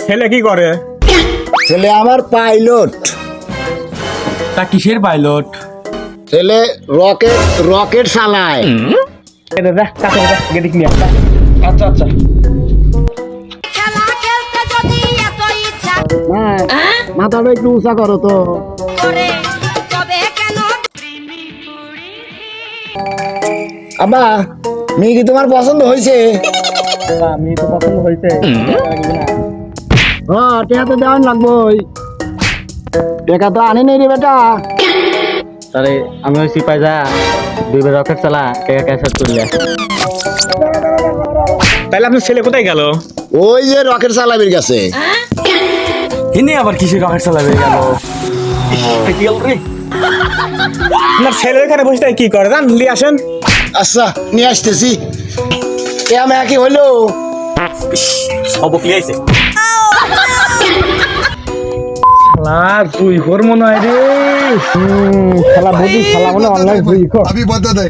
ছেলে কি করে? ছেলে আমার পাইলট। তা কিসের পাইলট? ছেলে রকেট রকেট চালায়। আচ্ছা আচ্ছা। খেলা খেলতে যদি এত ইচ্ছা মাথাটা একটু উঁচা করো তো। করে তবে কেন আব্বা মেয়ে কি তোমার পছন্দ হয়েছে? আমি তো পছন্দ হয়েছে। হ্যাঁ টাকা তো দেওয়ান লাগবোই। টাকা তো আনি নেই রে বেটা। তাহলে আমি ওই সিপাই যা দুইবার রকেট চালা টাকা ক্যাশ করলে। তাহলে আপনার ছেলে কোথায় গেল? ওই যে রকেট চালাবির কাছে। হিনি আবার কিসের রকেট চালাবে গেল? আপনার ছেলে এখানে বসে কি করে জান? নিয়ে আসেন। আচ্ছা নিয়ে আসতেছি। আমি একই হইলো। সবক লিয়েছে। তুই ঘর মনে হয় রে। খেলা বুঝি খেলা মনে অনলাইন বুঝি। अभी बता दे